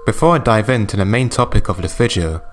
Before I dive into the main topic of this video,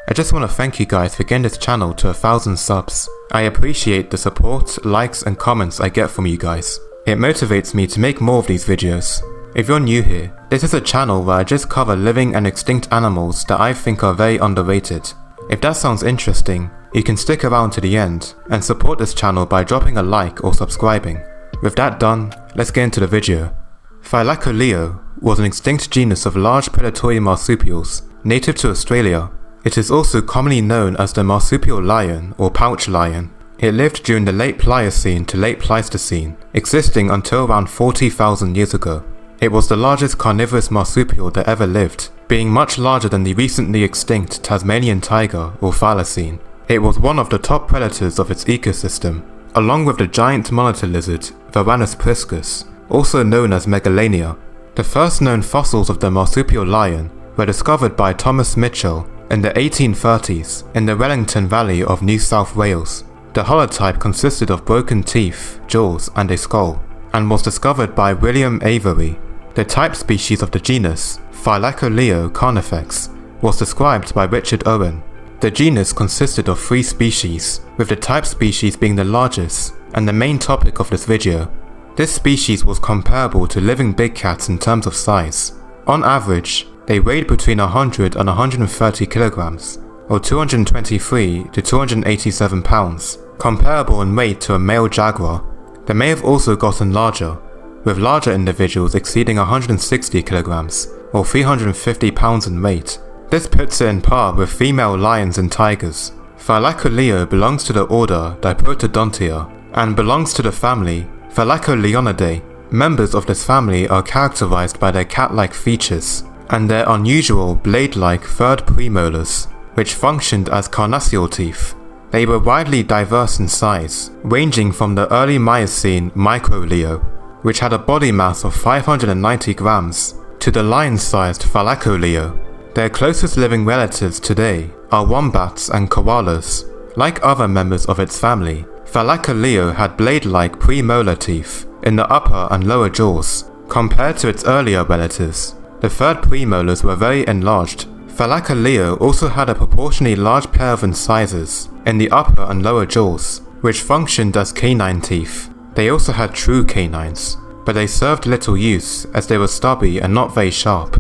I just want to thank you guys for getting this channel to 1,000 subs. I appreciate the support, likes and comments I get from you guys. It motivates me to make more of these videos. If you're new here, this is a channel where I just cover living and extinct animals that I think are very underrated. If that sounds interesting, you can stick around to the end and support this channel by dropping a like or subscribing. With that done, let's get into the video. Thylacoleo was an extinct genus of large predatory marsupials, native to Australia. It is also commonly known as the marsupial lion or pouch lion. It lived during the Late Pliocene to Late Pleistocene, existing until around 40,000 years ago. It was the largest carnivorous marsupial that ever lived, being much larger than the recently extinct Tasmanian tiger or Thylacine. It was one of the top predators of its ecosystem, along with the giant monitor lizard Varanus priscus, also known as Megalania. The first known fossils of the marsupial lion were discovered by Thomas Mitchell in the 1830s in the Wellington Valley of New South Wales. The holotype consisted of broken teeth, jaws and a skull, and was discovered by William Avery. The type species of the genus, Thylacoleo carnifex, was described by Richard Owen. The genus consisted of 3 species, with the type species being the largest and the main topic of this video. This species was comparable to living big cats in terms of size. On average, they weighed between 100 and 130 kilograms, or 223 to 287 pounds, comparable in weight to a male jaguar. They may have also gotten larger, with larger individuals exceeding 160 kilograms, or 350 pounds in weight. This puts it in par with female lions and tigers. Thylacoleo belongs to the order Diprotodontia, and belongs to the family Thylacoleonidae. Members of this family are characterized by their cat-like features, and their unusual blade-like third premolars, which functioned as carnassial teeth. They were widely diverse in size, ranging from the early Miocene Microleo, which had a body mass of 590 grams, to the lion-sized Thylacoleo. Their closest living relatives today are wombats and koalas. Like other members of its family, Thylacoleo had blade-like premolar teeth in the upper and lower jaws. Compared to its earlier relatives, the third premolars were very enlarged. Thylacoleo also had a proportionally large pair of incisors in the upper and lower jaws, which functioned as canine teeth. They also had true canines, but they served little use as they were stubby and not very sharp.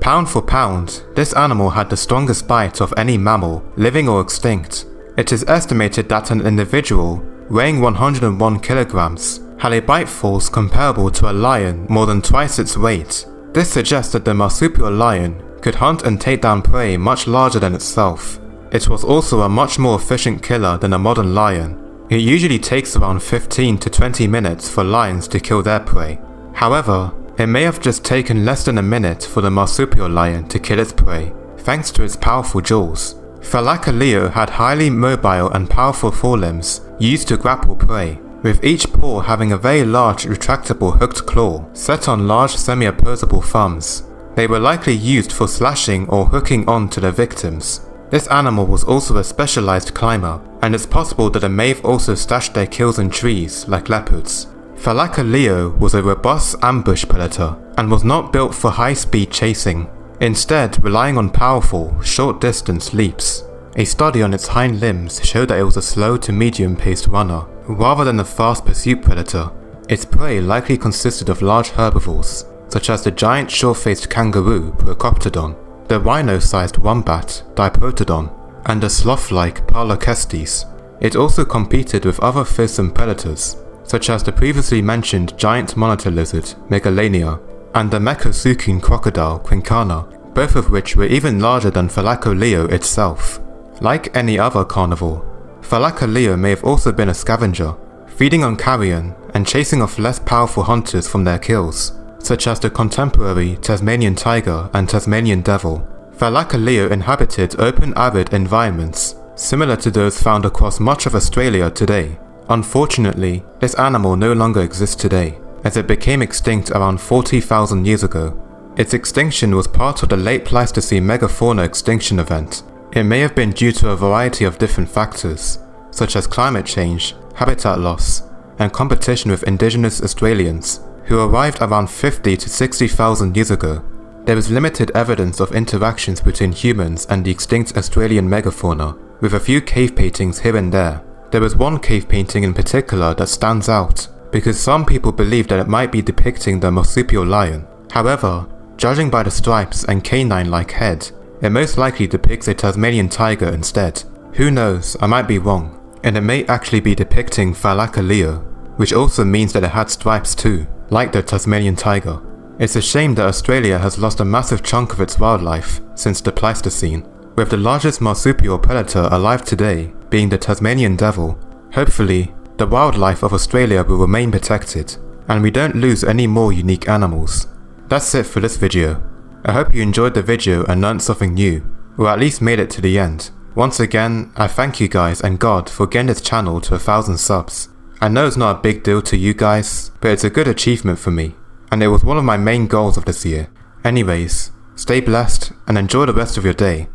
Pound for pound, this animal had the strongest bite of any mammal, living or extinct. It is estimated that an individual weighing 101 kilograms had a bite force comparable to a lion more than twice its weight. This suggests that the marsupial lion could hunt and take down prey much larger than itself. It was also a much more efficient killer than a modern lion. It usually takes around 15 to 20 minutes for lions to kill their prey. However, it may have just taken less than a minute for the marsupial lion to kill its prey, thanks to its powerful jaws. Thylacoleo had highly mobile and powerful forelimbs used to grapple prey, with each paw having a very large retractable hooked claw set on large semi-opposable thumbs. They were likely used for slashing or hooking on to their victims. This animal was also a specialized climber, and it's possible that it may have also stashed their kills in trees like leopards. Thylacoleo was a robust ambush predator and was not built for high-speed chasing, instead relying on powerful, short-distance leaps. A study on its hind limbs showed that it was a slow to medium-paced runner, rather than a fast pursuit predator. Its prey likely consisted of large herbivores, such as the giant short-faced kangaroo Procoptodon, the rhino-sized wombat Diprotodon, and the sloth-like Pliocestes. It also competed with other fearsome predators, such as the previously mentioned giant monitor lizard Megalania, and the Mekosuchine crocodile Quincana, both of which were even larger than Thylacoleo itself. Like any other carnivore, Thylacoleo may have also been a scavenger, feeding on carrion and chasing off less powerful hunters from their kills, such as the contemporary Tasmanian tiger and Tasmanian devil. Thylacoleo inhabited open arid environments, similar to those found across much of Australia today. Unfortunately, this animal no longer exists today, as it became extinct around 40,000 years ago. Its extinction was part of the Late Pleistocene megafauna extinction event. It may have been due to a variety of different factors, such as climate change, habitat loss, and competition with indigenous Australians, who arrived around 50 to 60,000 years ago. There is limited evidence of interactions between humans and the extinct Australian megafauna, with a few cave paintings here and there. There is one cave painting in particular that stands out, because some people believe that it might be depicting the marsupial lion. However, judging by the stripes and canine-like head, it most likely depicts a Tasmanian tiger instead. Who knows, I might be wrong. And it may actually be depicting Thylacoleo, which also means that it had stripes too, like the Tasmanian tiger. It's a shame that Australia has lost a massive chunk of its wildlife since the Pleistocene, with the largest marsupial predator alive today being the Tasmanian devil. Hopefully, the wildlife of Australia will remain protected, and we don't lose any more unique animals. That's it for this video. I hope you enjoyed the video and learned something new, or at least made it to the end. Once again, I thank you guys and God for getting this channel to 1,000 subs. I know it's not a big deal to you guys, but it's a good achievement for me, and it was one of my main goals of this year. Anyways, stay blessed and enjoy the rest of your day.